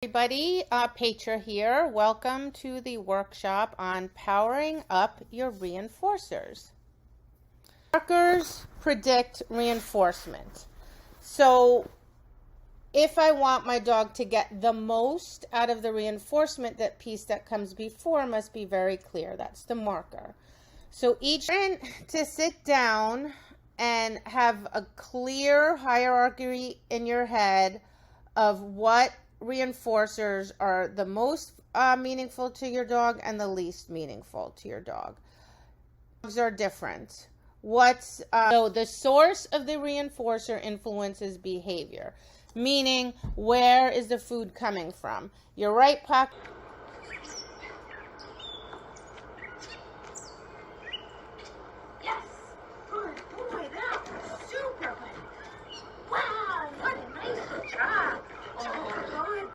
Everybody, Petra here. Welcome to the workshop on powering up your reinforcers. Markers predict reinforcement. So if I want my dog to get the most out of the reinforcement, that piece that comes before must be very clear. That's the marker. So each to sit down and have a clear hierarchy in your head of what reinforcers are the most meaningful to your dog and the least meaningful to your dog. Dogs are different. So the source of the reinforcer influences behavior, meaning where is the food coming from? Your right pocket